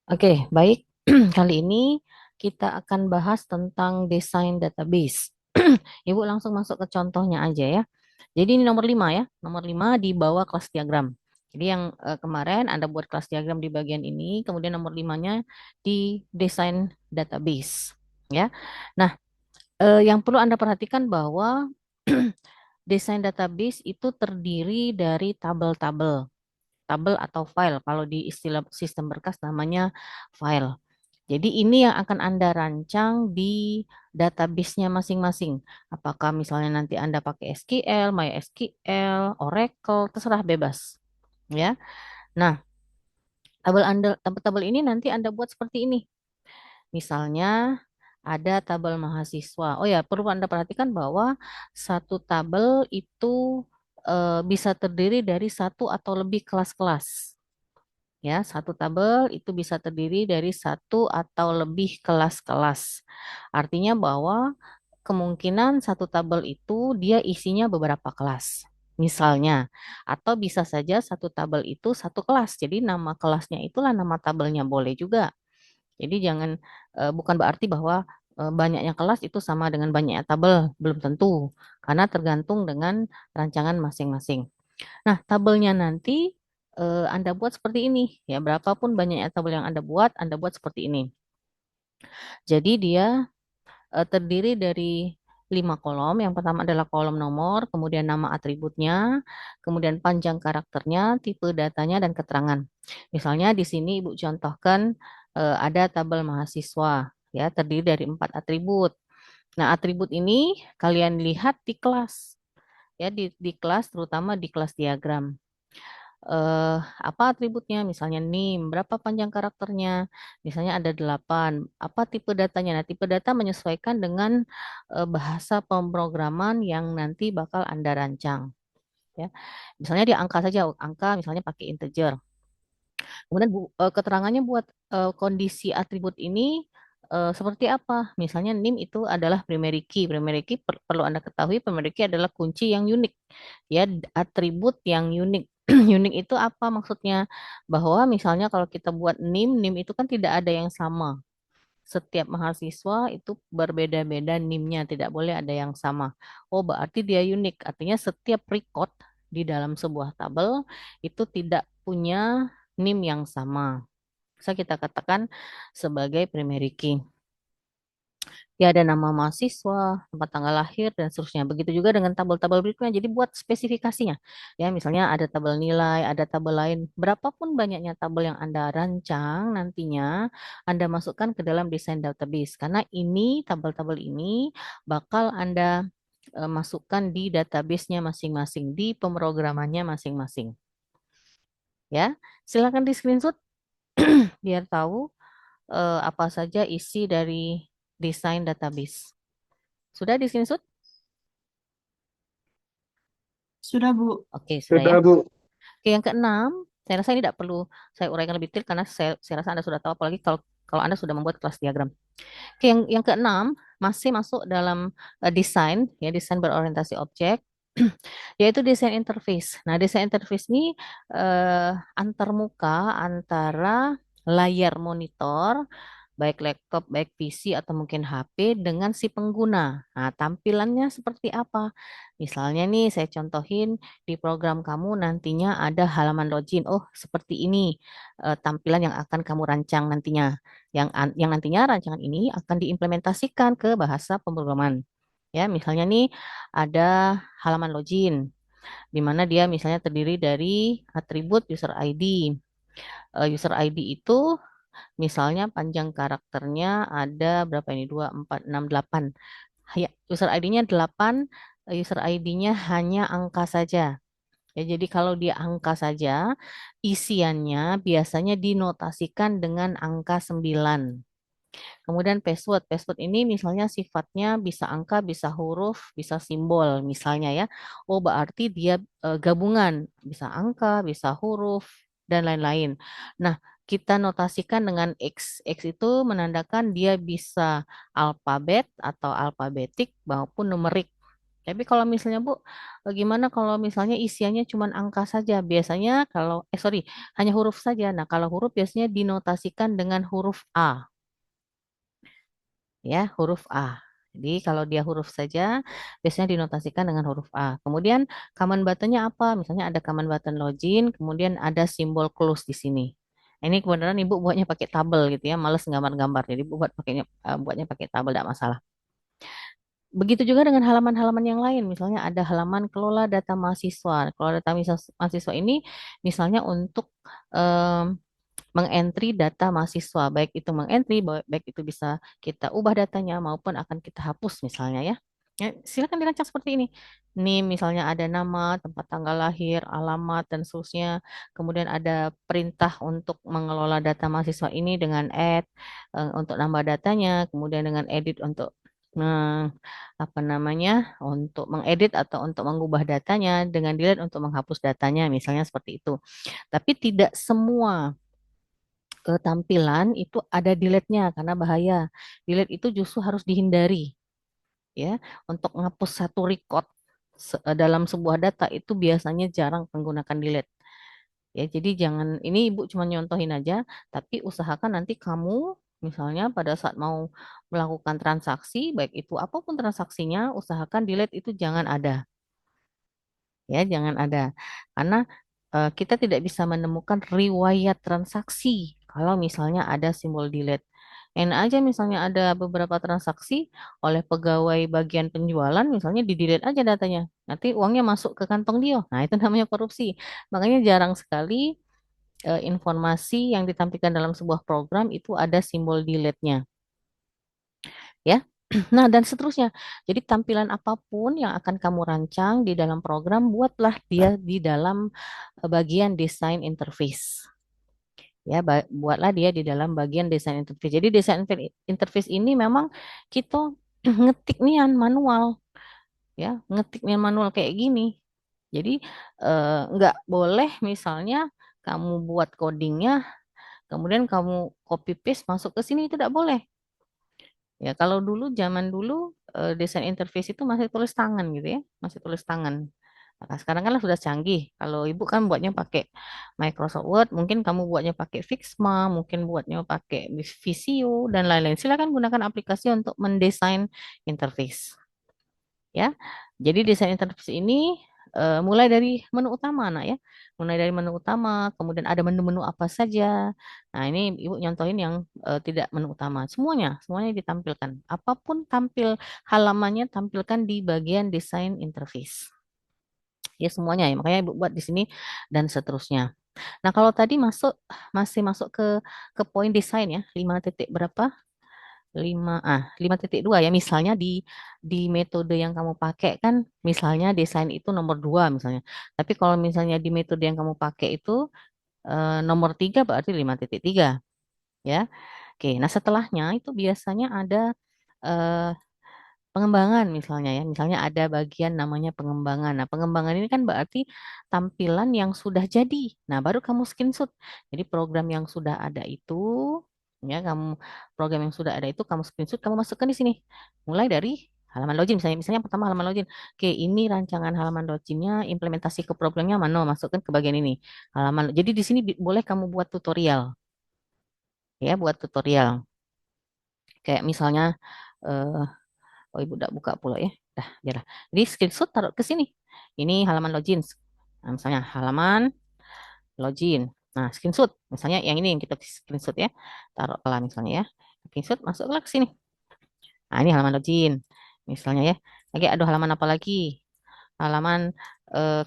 Oke, baik. Kali ini kita akan bahas tentang desain database. Ibu langsung masuk ke contohnya aja ya. Jadi ini nomor 5 ya. Nomor 5 di bawah kelas diagram. Jadi yang kemarin Anda buat kelas diagram di bagian ini, kemudian nomor 5-nya di desain database. Ya. Nah, yang perlu Anda perhatikan bahwa desain database itu terdiri dari tabel-tabel. Tabel atau file. Kalau di istilah sistem berkas namanya file. Jadi ini yang akan Anda rancang di database-nya masing-masing. Apakah misalnya nanti Anda pakai SQL, MySQL, Oracle, terserah bebas. Ya. Nah, tabel ini nanti Anda buat seperti ini. Misalnya ada tabel mahasiswa. Oh ya, perlu Anda perhatikan bahwa satu tabel itu bisa terdiri dari satu atau lebih kelas-kelas. Ya, satu tabel itu bisa terdiri dari satu atau lebih kelas-kelas. Artinya bahwa kemungkinan satu tabel itu dia isinya beberapa kelas. Misalnya, atau bisa saja satu tabel itu satu kelas. Jadi nama kelasnya itulah nama tabelnya boleh juga. Jadi jangan bukan berarti bahwa banyaknya kelas itu sama dengan banyaknya tabel, belum tentu. Karena tergantung dengan rancangan masing-masing. Nah, tabelnya nanti Anda buat seperti ini ya. Berapapun banyaknya tabel yang Anda buat seperti ini. Jadi dia terdiri dari 5 kolom. Yang pertama adalah kolom nomor, kemudian nama atributnya, kemudian panjang karakternya, tipe datanya, dan keterangan. Misalnya di sini Ibu contohkan ada tabel mahasiswa ya, terdiri dari 4 atribut. Nah, atribut ini kalian lihat di kelas ya, di kelas terutama di kelas diagram apa atributnya, misalnya NIM, berapa panjang karakternya, misalnya ada 8, apa tipe datanya. Nah, tipe data menyesuaikan dengan bahasa pemrograman yang nanti bakal Anda rancang. Ya, misalnya di angka saja, angka misalnya pakai integer. Kemudian keterangannya buat kondisi atribut ini seperti apa? Misalnya NIM itu adalah primary key. Primary key perlu Anda ketahui, primary key adalah kunci yang unik. Ya, atribut yang unik. Unik itu apa maksudnya? Bahwa misalnya kalau kita buat NIM, NIM itu kan tidak ada yang sama. Setiap mahasiswa itu berbeda-beda NIM-nya, tidak boleh ada yang sama. Oh, berarti dia unik. Artinya setiap record di dalam sebuah tabel itu tidak punya NIM yang sama. Bisa kita katakan sebagai primary key. Ya, ada nama mahasiswa, tempat tanggal lahir, dan seterusnya. Begitu juga dengan tabel-tabel berikutnya. Jadi buat spesifikasinya. Ya, misalnya ada tabel nilai, ada tabel lain. Berapapun banyaknya tabel yang Anda rancang nantinya, Anda masukkan ke dalam desain database. Karena ini, tabel-tabel ini bakal Anda masukkan di database-nya masing-masing, di pemrogramannya masing-masing. Ya, silakan di screenshot biar tahu apa saja isi dari desain database. Sudah di screenshot? Sudah, Bu. Oke, sudah ya. Sudah, Bu. Oke, yang keenam, saya rasa ini tidak perlu saya uraikan lebih detail karena saya rasa Anda sudah tahu, apalagi kalau kalau Anda sudah membuat kelas diagram. Oke, yang keenam masih masuk dalam desain, ya desain berorientasi objek, yaitu desain interface. Nah, desain interface ini antarmuka antara layar monitor baik laptop, baik PC atau mungkin HP dengan si pengguna. Nah, tampilannya seperti apa? Misalnya nih, saya contohin di program kamu nantinya ada halaman login. Oh, seperti ini tampilan yang akan kamu rancang nantinya. Yang nantinya rancangan ini akan diimplementasikan ke bahasa pemrograman. Ya, misalnya nih ada halaman login di mana dia misalnya terdiri dari atribut user ID. User ID itu misalnya panjang karakternya ada berapa ini? 2, 4, 6, 8. Ya, user ID-nya 8, user ID-nya hanya angka saja. Ya, jadi kalau dia angka saja, isiannya biasanya dinotasikan dengan angka 9. Kemudian password. Password ini misalnya sifatnya bisa angka, bisa huruf, bisa simbol misalnya ya. Oh, berarti dia gabungan, bisa angka, bisa huruf, dan lain-lain. Nah, kita notasikan dengan X. X itu menandakan dia bisa alfabet atau alfabetik maupun numerik. Tapi kalau misalnya Bu, gimana kalau misalnya isiannya cuma angka saja? Biasanya kalau, sorry, hanya huruf saja. Nah, kalau huruf biasanya dinotasikan dengan huruf A, ya, huruf A. Jadi kalau dia huruf saja, biasanya dinotasikan dengan huruf A. Kemudian command buttonnya apa? Misalnya ada command button login, kemudian ada simbol close di sini. Ini kebenaran Ibu buatnya pakai tabel gitu ya, males gambar-gambar. Jadi Ibu buatnya pakai tabel, tidak masalah. Begitu juga dengan halaman-halaman yang lain, misalnya ada halaman kelola data mahasiswa. Kelola data mahasiswa ini misalnya untuk em, mengentry data mahasiswa, baik itu mengentry, baik itu bisa kita ubah datanya maupun akan kita hapus misalnya ya. Ya, silakan dirancang seperti ini. Ini misalnya ada nama, tempat tanggal lahir, alamat, dan seterusnya. Kemudian ada perintah untuk mengelola data mahasiswa ini dengan add untuk nambah datanya, kemudian dengan edit untuk apa namanya untuk mengedit atau untuk mengubah datanya, dengan delete untuk menghapus datanya, misalnya seperti itu. Tapi tidak semua tampilan itu ada delete-nya karena bahaya. Delete itu justru harus dihindari ya. Untuk menghapus satu record dalam sebuah data itu biasanya jarang menggunakan delete. Ya, jadi jangan ini Ibu cuma nyontohin aja, tapi usahakan nanti kamu misalnya pada saat mau melakukan transaksi, baik itu apapun transaksinya, usahakan delete itu jangan ada. Ya, jangan ada. Karena kita tidak bisa menemukan riwayat transaksi kalau misalnya ada simbol delete. Enak aja misalnya ada beberapa transaksi oleh pegawai bagian penjualan, misalnya di delete aja datanya. Nanti uangnya masuk ke kantong dia. Nah, itu namanya korupsi. Makanya jarang sekali informasi yang ditampilkan dalam sebuah program itu ada simbol delete-nya. Ya. Nah, dan seterusnya. Jadi tampilan apapun yang akan kamu rancang di dalam program, buatlah dia di dalam bagian desain interface. Ya, buatlah dia di dalam bagian desain interface. Jadi desain interface ini memang kita ngetik nian manual, ya, ngetik nian manual kayak gini. Jadi nggak boleh misalnya kamu buat codingnya, kemudian kamu copy paste masuk ke sini, itu tidak boleh. Ya, kalau dulu zaman dulu desain interface itu masih tulis tangan gitu ya, masih tulis tangan. Nah, sekarang kan sudah canggih. Kalau ibu kan buatnya pakai Microsoft Word, mungkin kamu buatnya pakai Figma, mungkin buatnya pakai Visio dan lain-lain. Silakan gunakan aplikasi untuk mendesain interface. Ya, jadi desain interface ini mulai dari menu utama, nak ya. Mulai dari menu utama, kemudian ada menu-menu apa saja. Nah, ini Ibu nyontohin yang tidak menu utama. Semuanya ditampilkan. Apapun tampil halamannya tampilkan di bagian desain interface. Ya semuanya ya. Makanya Ibu buat di sini dan seterusnya. Nah, kalau tadi masih masuk ke poin desain ya, 5 titik berapa? 5.2 ya, misalnya di metode yang kamu pakai kan, misalnya desain itu nomor 2 misalnya, tapi kalau misalnya di metode yang kamu pakai itu nomor 3 berarti 5.3 ya. Oke, nah setelahnya itu biasanya ada eh, pengembangan misalnya ya, misalnya ada bagian namanya pengembangan. Nah, pengembangan ini kan berarti tampilan yang sudah jadi. Nah, baru kamu screenshot. Jadi program yang sudah ada itu, ya kamu program yang sudah ada itu kamu screenshot, kamu masukkan di sini. Mulai dari halaman login misalnya pertama halaman login. Oke, ini rancangan halaman loginnya, implementasi ke programnya mana? Masukkan ke bagian ini. Jadi di sini boleh kamu buat tutorial, ya, buat tutorial. Kayak misalnya eh, oh, ibu udah buka pula ya. Dah, biarlah. Jadi screenshot taruh ke sini. Ini halaman login. Nah, misalnya halaman login. Nah, screenshot. Misalnya yang ini yang kita screenshot ya. Taruh lah misalnya ya. Screenshot masuklah ke sini. Nah, ini halaman login. Misalnya ya. Lagi ada halaman apa lagi? Halaman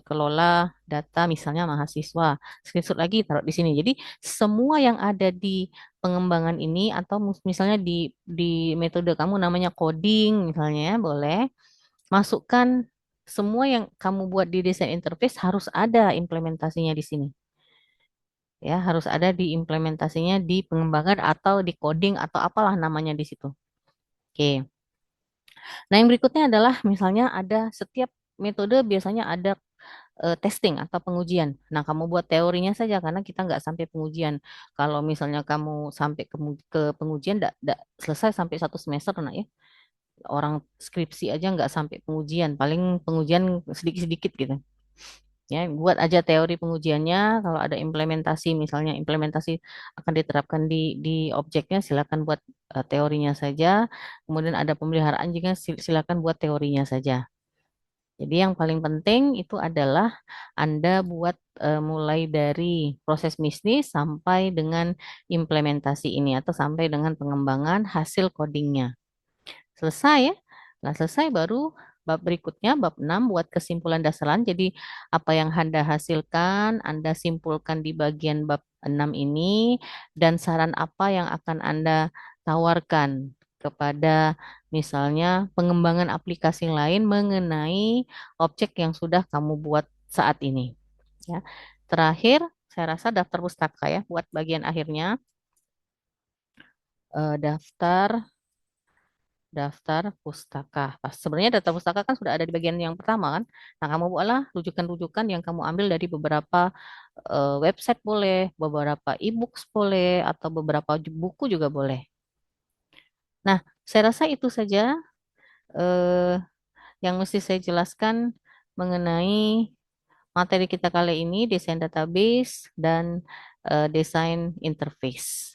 kelola data misalnya mahasiswa. Screenshot lagi taruh di sini. Jadi semua yang ada di pengembangan ini atau misalnya di metode kamu namanya coding misalnya ya, boleh masukkan semua yang kamu buat di desain interface harus ada implementasinya di sini. Ya, harus ada di implementasinya di pengembangan atau di coding atau apalah namanya di situ. Oke. Nah, yang berikutnya adalah misalnya ada setiap metode biasanya ada testing atau pengujian. Nah, kamu buat teorinya saja karena kita nggak sampai pengujian. Kalau misalnya kamu sampai ke pengujian, nggak selesai sampai 1 semester, nah ya. Orang skripsi aja nggak sampai pengujian, paling pengujian sedikit-sedikit gitu. Ya, buat aja teori pengujiannya. Kalau ada implementasi, misalnya implementasi akan diterapkan di objeknya, silakan buat teorinya saja. Kemudian ada pemeliharaan juga, silakan buat teorinya saja. Jadi yang paling penting itu adalah Anda buat mulai dari proses bisnis sampai dengan implementasi ini atau sampai dengan pengembangan hasil codingnya. Selesai ya. Nah, selesai baru bab berikutnya, bab 6 buat kesimpulan dasaran. Jadi apa yang Anda hasilkan, Anda simpulkan di bagian bab 6 ini dan saran apa yang akan Anda tawarkan kepada misalnya pengembangan aplikasi lain mengenai objek yang sudah kamu buat saat ini. Ya. Terakhir, saya rasa daftar pustaka ya buat bagian akhirnya. Daftar daftar pustaka. Pas sebenarnya daftar pustaka kan sudah ada di bagian yang pertama kan. Nah, kamu buatlah rujukan-rujukan yang kamu ambil dari beberapa website boleh, beberapa e-books boleh, atau beberapa buku juga boleh. Nah, saya rasa itu saja eh, yang mesti saya jelaskan mengenai materi kita kali ini, desain database dan desain interface.